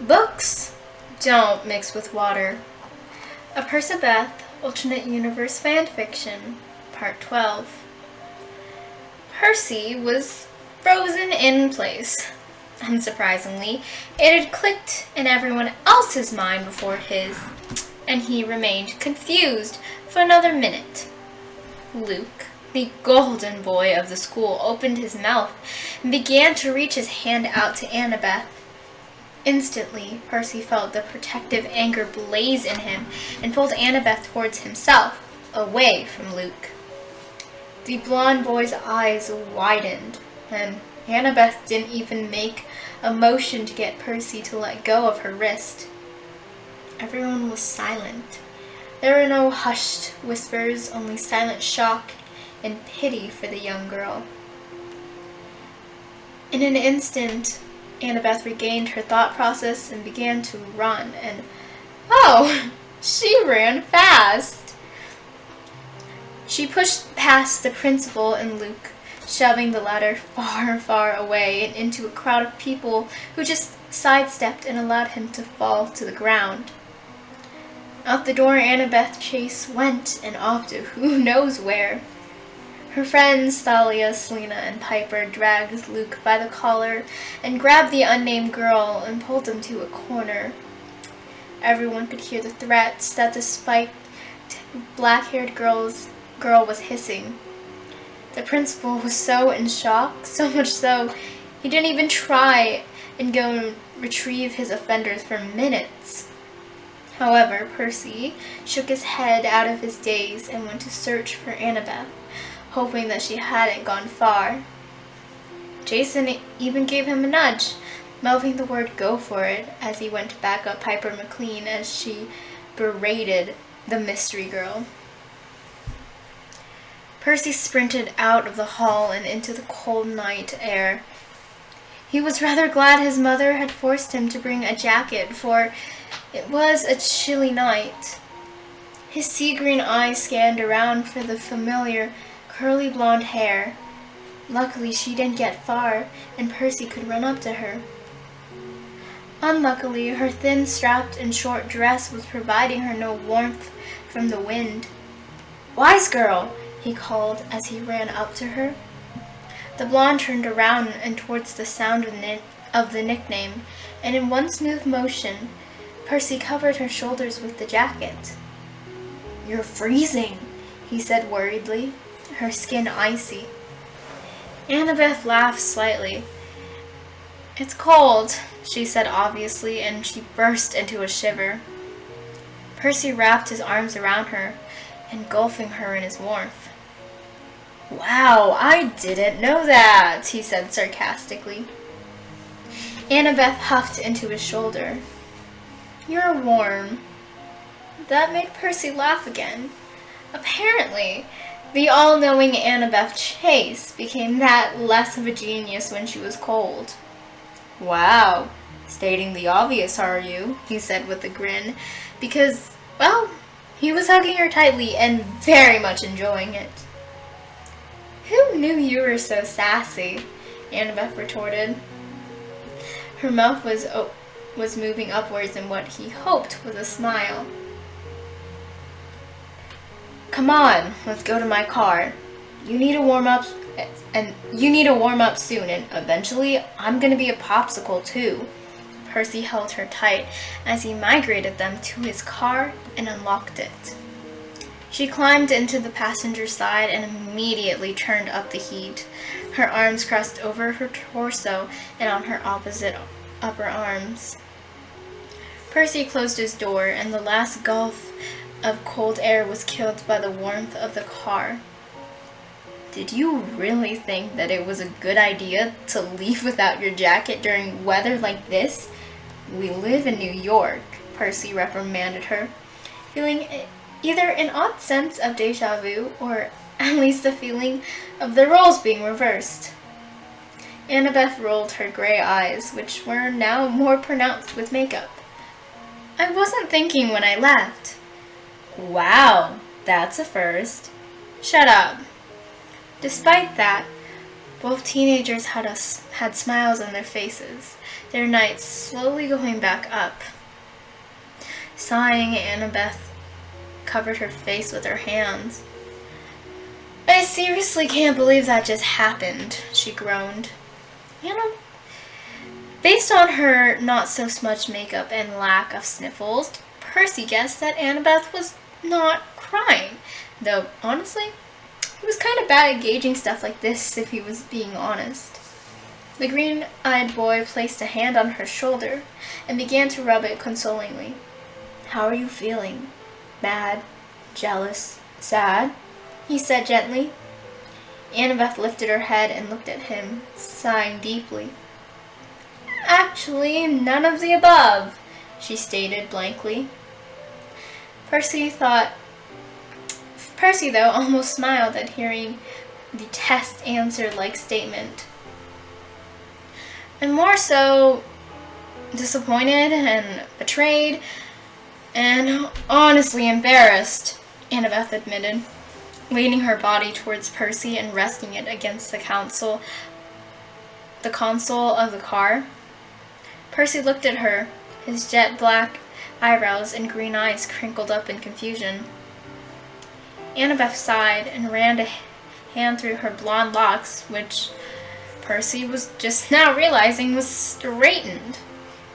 Books don't mix with water. A Percabeth alternate universe fanfiction, part 12. Percy was frozen in place. Unsurprisingly, it had clicked in everyone else's mind before his, and he remained confused for another minute. Luke, the golden boy of the school, opened his mouth and began to reach his hand out to Annabeth. Instantly, Percy felt the protective anger blaze in him and pulled Annabeth towards himself, away from Luke. The blonde boy's eyes widened, and Annabeth didn't even make a motion to get Percy to let go of her wrist. Everyone was silent. There were no hushed whispers, only silent shock and pity for the young girl. In an instant, Annabeth regained her thought process and began to run, and she ran fast. She pushed past the principal and Luke, shoving the latter far, far away and into a crowd of people who just sidestepped and allowed him to fall to the ground. Out the door Annabeth Chase went, and off to who knows where. Her friends Thalia, Selena, and Piper dragged Luke by the collar and grabbed the unnamed girl and pulled him to a corner. Everyone could hear the threats that the spiked, black-haired girl was hissing. The principal was so in shock, so much so he didn't even try and go and retrieve his offenders for minutes. However, Percy shook his head out of his daze and went to search for Annabeth, hoping that she hadn't gone far. Jason even gave him a nudge, mouthing the word "go for it" as he went to back up Piper McLean as she berated the mystery girl. Percy sprinted out of the hall and into the cold night air. He was rather glad his mother had forced him to bring a jacket, for it was a chilly night. His sea-green eyes scanned around for the familiar curly blonde hair. Luckily, she didn't get far, and Percy could run up to her. Unluckily, her thin, strapped, and short dress was providing her no warmth from the wind. "Wise girl!" he called as he ran up to her. The blonde turned around and towards the sound of the nickname, and in one smooth motion, Percy covered her shoulders with the jacket. "You're freezing," he said worriedly, her skin icy. Annabeth laughed slightly. "It's cold," she said obviously, and she burst into a shiver. Percy wrapped his arms around her, engulfing her in his warmth. "Wow, I didn't know that," he said sarcastically. Annabeth huffed into his shoulder. "You're warm." That made Percy laugh again. Apparently, the all-knowing Annabeth Chase became that less of a genius when she was cold. "Wow, stating the obvious, are you?" he said with a grin, because, he was hugging her tightly and very much enjoying it. "Who knew you were so sassy?" Annabeth retorted. Her mouth was moving upwards in what he hoped was a smile. "Come on, let's go to my car. You need to warm up soon, and eventually I'm going to be a popsicle too." Percy held her tight as he migrated them to his car and unlocked it. She climbed into the passenger side and immediately turned up the heat, her arms crossed over her torso and on her opposite upper arms. Percy closed his door, and the last gulf of cold air was killed by the warmth of the car. "Did you really think that it was a good idea to leave without your jacket during weather like this? We live in New York," Percy reprimanded her, feeling either an odd sense of déjà vu or at least the feeling of the roles being reversed. Annabeth rolled her gray eyes, which were now more pronounced with makeup. "I wasn't thinking when I left." "Wow, that's a first." "Shut up." Despite that, both teenagers had smiles on their faces, their nights slowly going back up. Sighing, Annabeth covered her face with her hands. I seriously can't believe that just happened, she groaned. Based on her not-so-smudged makeup and lack of sniffles, Percy guessed that Annabeth was not crying, though, honestly, he was kind of bad at gauging stuff like this if he was being honest. The green-eyed boy placed a hand on her shoulder and began to rub it consolingly. How are you feeling? Mad? Jealous? Sad? He said gently. Annabeth lifted her head and looked at him, sighing deeply. Actually, none of the above, she stated blankly. Percy, though, almost smiled at hearing the test answer-like statement. And more so disappointed and betrayed and honestly embarrassed, Annabeth admitted, leaning her body towards Percy and resting it against the console of the car. Percy looked at her, his jet black eyebrows and green eyes crinkled up in confusion. Annabeth sighed and ran a hand through her blonde locks, which Percy was just now realizing was straightened.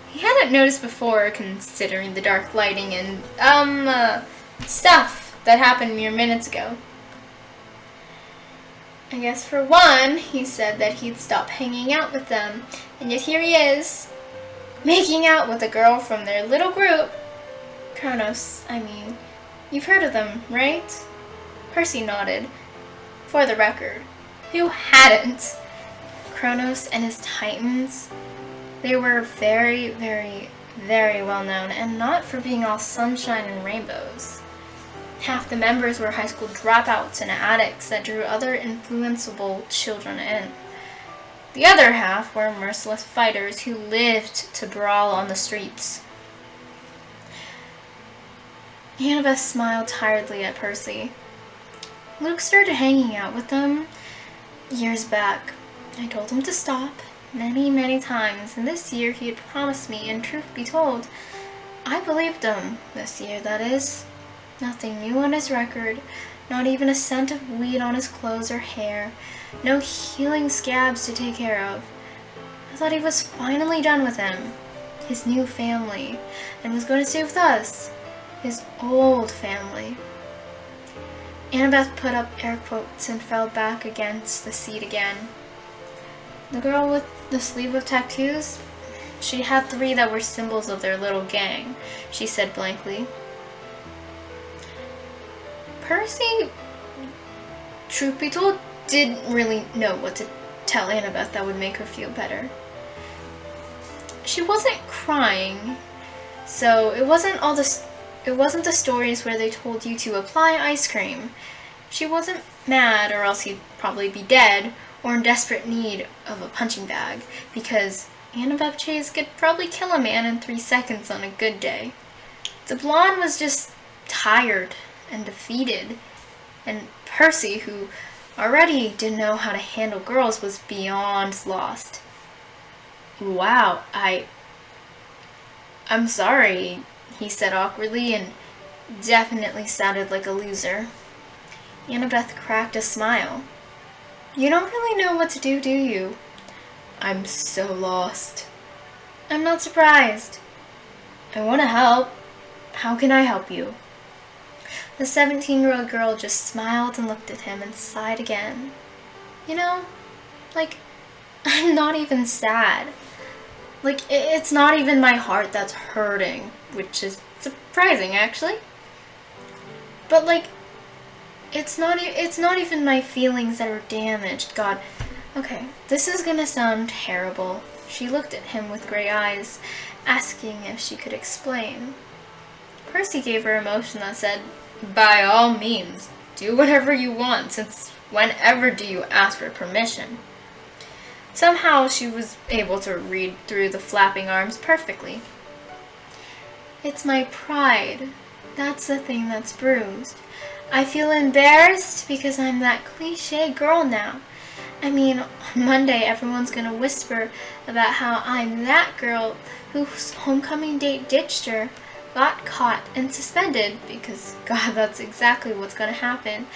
He hadn't noticed before, considering the dark lighting and, stuff that happened mere minutes ago. I guess for one, he said that he'd stop hanging out with them, and yet here he is, making out with a girl from their little group. Kronos, you've heard of them, right? Percy nodded. For the record, who hadn't? Kronos and his Titans, they were very, very, very well known, and not for being all sunshine and rainbows. Half the members were high school dropouts and addicts that drew other influenceable children in. The other half were merciless fighters who lived to brawl on the streets. Annabeth smiled tiredly at Percy. Luke started hanging out with them years back. I told him to stop many, many times, and this year he had promised me, and truth be told, I believed him. This year, that is. Nothing new on his record, not even a scent of weed on his clothes or hair, no healing scabs to take care of. I thought he was finally done with him, his new family, and was going to stay with us, his old family. Annabeth put up air quotes and fell back against the seat again. The girl with the sleeve of tattoos? She had 3 that were symbols of their little gang, she said blankly. Percy, truth be told, didn't really know what to tell Annabeth that would make her feel better. She wasn't crying, so it wasn't the stories where they told you to apply ice cream. She wasn't mad, or else he'd probably be dead, or in desperate need of a punching bag, because Annabeth Chase could probably kill a man in 3 seconds on a good day. The blonde was just tired and defeated, and Percy, who already didn't know how to handle girls, was beyond lost. Wow, I'm sorry, he said awkwardly, and definitely sounded like a loser. Annabeth cracked a smile. You don't really know what to do you? I'm so lost. I'm not surprised. I want to help. How can I help you? The 17-year-old girl just smiled and looked at him and sighed again. I'm not even sad. It's not even my heart that's hurting, which is surprising, actually. But, it's not even my feelings that are damaged. God, okay, this is gonna sound terrible. She looked at him with gray eyes, asking if she could explain. Percy gave her a motion that said, by all means, do whatever you want, since whenever do you ask for permission? Somehow she was able to read through the flapping arms perfectly. It's my pride. That's the thing that's bruised. I feel embarrassed because I'm that cliche girl now, I mean, on Monday everyone's gonna whisper about how I'm that girl whose homecoming date ditched her, got caught and suspended, because God, that's exactly what's gonna happen,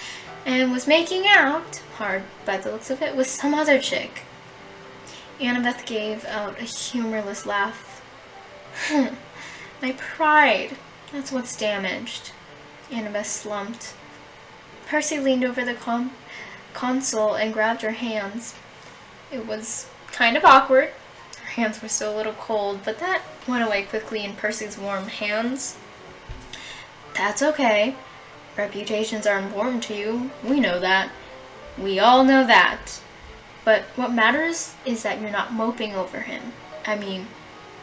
and was making out, hard by the looks of it, with some other chick. Annabeth gave out a humorless laugh. My pride, that's what's damaged. Annabeth slumped. Percy leaned over the console and grabbed her hands. It was kind of awkward. Her hands were still a little cold, but that went away quickly in Percy's warm hands. That's okay. Reputations are important to you. We know that. We all know that. But what matters is that you're not moping over him. I mean,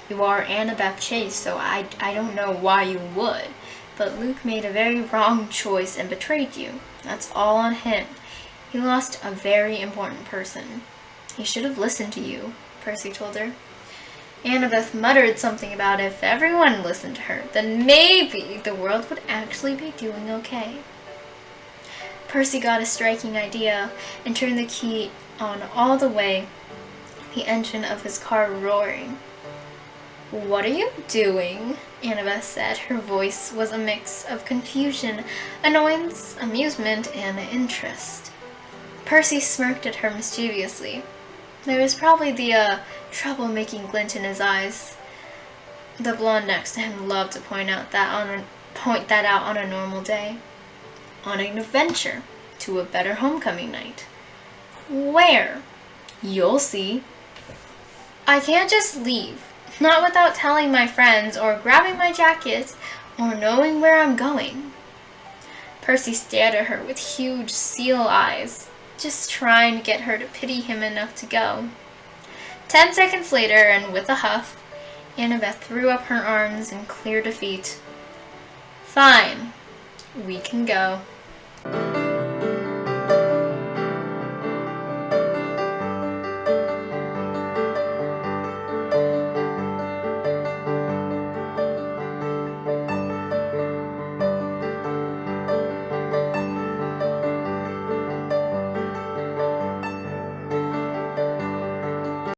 you are Annabeth Chase, so I don't know why you would. But Luke made a very wrong choice and betrayed you. That's all on him. He lost a very important person. He should have listened to you, Percy told her. Annabeth muttered something about if everyone listened to her, then maybe the world would actually be doing okay. Percy got a striking idea and turned the key on all the way, the engine of his car roaring. What are you doing? Annabeth said. Her voice was a mix of confusion, annoyance, amusement, and interest. Percy smirked at her mischievously. There was probably the trouble-making glint in his eyes. The blonde next to him loved to point that out on a normal day. On an adventure to a better homecoming night. Where? You'll see. I can't just leave. Not without telling my friends, or grabbing my jacket, or knowing where I'm going. Percy stared at her with huge seal eyes, just trying to get her to pity him enough to go. 10 seconds later, and with a huff, Annabeth threw up her arms in clear defeat. Fine, we can go.